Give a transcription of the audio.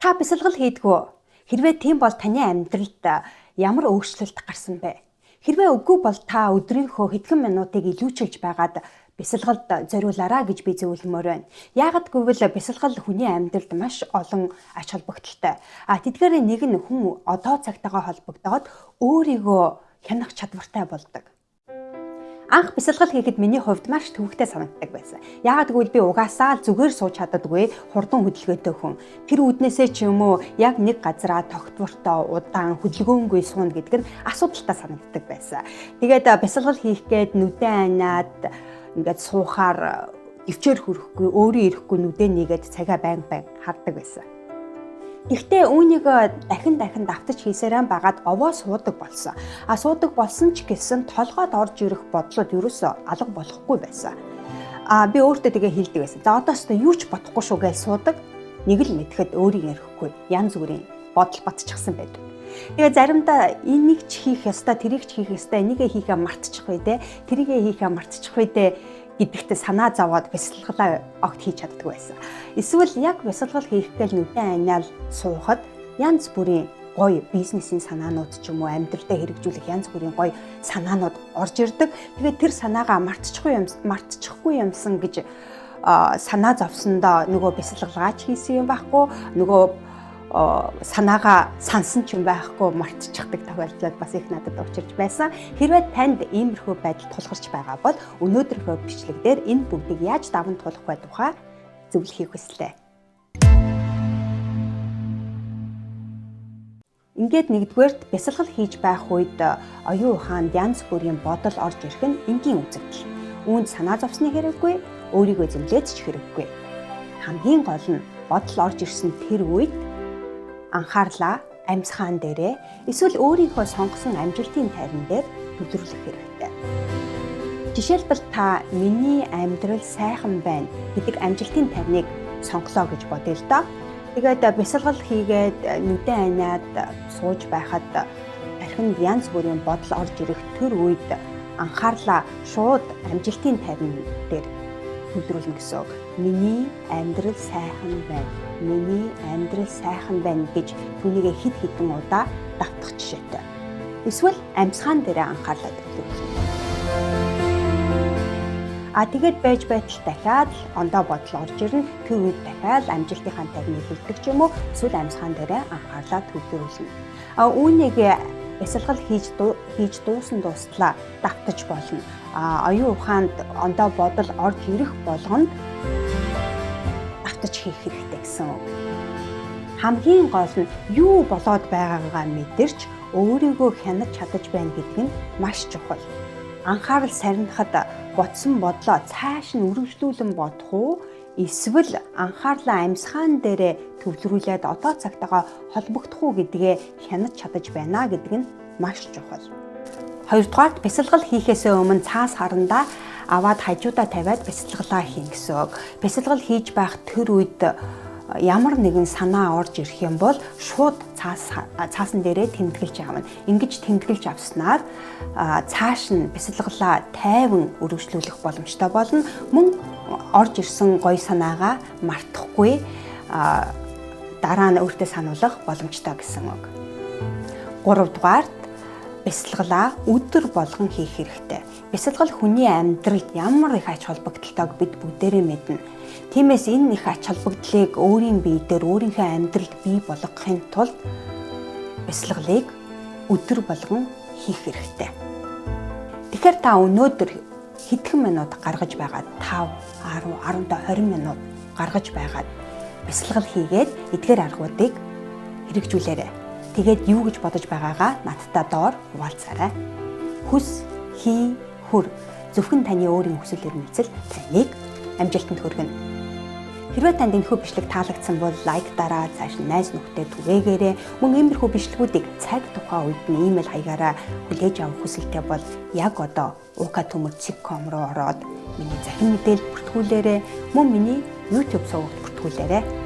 Та бясалгал хийдгүү. Хэрвээ тийм бол таны амьдралд ямар өөрчлөлт гарсан бэ? Хэрвээ үгүй бол та өдрийнхөө хэдхэн минутыг илүүчилж байгаад бясалгалд зориулаарай гэж би зөвлөмөр байна. Яагад гэвэл бясалгал хүний амьдралд маш олон ач холбогдолтой. Тэдгээр нэг нь хүн одоо цагтаагаа холбогдоод өөрийгөө хянах чадвартай болдог. Анх бясалгал хийхэд миний хувьд маш төвөгтэй санагддаг байсан. Яагаад гэвэл би угаасаа зүгээр сууж чаддаггүй хурдан хөдөлгөөтэй хүн. Тэр үүднээсээ ч юм уу яг нэг газараа тогтвортой удаан хөдөлгөөнгүй сууна гэдэг нь асуудалтай санагддаг байсан. Тэгээд бясалгал хийх гээд нүдэн айнаад ингээд суухаар өвчээр хүрэхгүй, өөрөө ирэхгүй нүдэн нэгээд цагаа байнга хардаг байсан. Гэхдээ үүнийг дахин давтаж хийсээрэн багаад овоо суудаг болсон. Суудаг болсон ч гэсэн толгойд орж ирэх бодлоод ерөөсөө алга болохгүй байсан. Би өөртөө тэгээ хэлдэг байсан. За одоос юу ч бодохгүй шүү гэж суудаг. Нэг л мэдхэд өөрийг ярихгүй янз бүрийн бодол батчихсан байдаг. Тэгээ заримдаа энийг ч хийх ёстой, тэрийг ч хийх ёстой, энийгээ хийхээ мартчих вэ те. Тэрийгээ хийхээ мартчих вэ те гэдэгт санаа зовоод бясалгалаа огт хийж чаддаг байсан. Эсвэл яг бясалгал хийх гээл нүдэн айнаал суухад янз бүрийн гоё бизнесийн санаанууд ч юм уу амьдралдаа хэрэгжүүлэх янз бүрийн гоё санаанууд орж ирдэг. Тэгээд тэр санаагаа мартчихгүй юмсан гэж санаа зовсондоо нөгөө бясалгалаач хийсэн юм байхгүй, нөгөө санаагаа сансан ч юм байхгүй мартчихдаг тохиолдлууд бас их надад учирч байсан. Хэрвээ танд иймэрхүү байдал тулгарч байгаа бол өнөөдрийнхөө бичлэгдээр энэ бүгдийг яаж даван туулах вэ тухай зөвлөхийг хүслээ. Ингээд нэгдүгээрт бясалгал хийж байх үед оюун ухаанд янз бүрийн бодол орж ирэх нь энгийн үзэгдэл. Үүнд санаа зовсны хэрэггүй, өөрийгөө зэмлээч ч хэрэггүй. Хамгийн гол нь бодол орж ирсэн тэр үед анхаарлаа амьсгаан дээрээ эсвэл өөрийнхөө сонгосон амжилтын тайван дээр төвлөрүүлэх хэрэгтэй. Жишээлбэл та миний амьдрал сайхан байна гэдэг амжилтын тайвныг сонголоо гэж бодъё л доо. Тэгээд бясалгал хийгээд нүдэн айнаад сууж байхад тархинд янз бүрийн бодол орж ирэх тэр үед анхаарлаа шууд амжилтын тайван дээр төвлөрүүлнэ гэсэн үг. Миний амьдрал сайхан байна. Миний амьдрал сайхан байна гэж түүнийг хэд хэдэн удаа давтах жишээтэй. Эсвэл амьсгаан дээрээ анхаарлаа төвлөрүүлнэ. Тэгээд байж байтал дахиад ондоо бодол орж ирнэ. Тэр үед дахиад амжилтынхаа тайвныг хэлдэг ч юм уу эсвэл амьсгаан дээрээ анхаарлаа төвлөрүүлнэ. Үүнийг бясалгал хийж дуусан дуслаа давтаж болно. Оюун ухаанд ондоо бодол орж ирэх болгонд давтаж хийх хэрэгтэй гэсэн үг. Хамгийн гол нь юу болоод байгаагаа мэдэрч өөрийгөө хянаж чадаж байна гэдэг нь маш чухал. Анхаарал сарнихад бодсон бодлоо цааш нь үргэлжлүүлэн бодох уу? Эсвэл анхаарлаа амьсгаан дээрээ төвлөрүүлээд одоо цагтаагаа холбогдох уу гэдгээ хянаж чадаж байна гэдэг нь маш чухал. Хоёрдугаарт бясалгал хийхээс өмнө цаас харандаа аваад хажуудаа тавиад бясалгалаа хийн гэсэн үг. Бясалгал хийж байх тэр үед ямар нэгэн санаа орж ирэх юм бол шууд цаасан дээрээ тэмдэглэж авна. Ингэж тэмдэглэж авснаар цааш нь бясалгалаа тайван үргэлжлүүлэх боломжтой болно. Мөн орж ирсэн гоё санаагаа мартахгүй дараа нь өөртөө сануулгах боломжтой гэсэн үг. Гуравдугаарт бясалгалаа өдөр болгон хийх хэрэгтэй. Бясалгал хүний амьдралд ямар их ач холбогдолтойг бид бүгдээрээ мэднэ. Тиймээс энэ их ач холбогдлыг өөрийн бие дээр өөрийнхөө амьдралд бий болгохын тулд бясалгалыг өдөр болгон хийх хэрэгтэй. Тэгэхээр та өнөөдөр хэдхэн минут гаргаж байгаад 5, 10, 15, 20 минут гаргаж байгаад бясалгал хийгээд эдгээр аргуудыг хэрэгжүүлээрэй. Тэгээд юу гэж бодож байгаагаа надтай доор хуваалцаарай. Хүс, хий, хүр. Зөвхөн таны өөрийн хүсэл эрмэлзэл таныг амжилтанд хүргэнэ. Хэрвээ танд энэхүү бичлэг таалагдсан бол лайк дараа цааш найз нөхдөд түгээгээрэй. Мөн иймэрхүү бичлэгүүдийг цаг тухайн үед нь имэйл хаягаараа хүлээж авах хүсэлтэй бол яг одоо uka@cig.com руу ороод миний захин мэдээлэл бүртгүүлээрэй. Мөн миний YouTube сувагт бүртгүүлээрэй.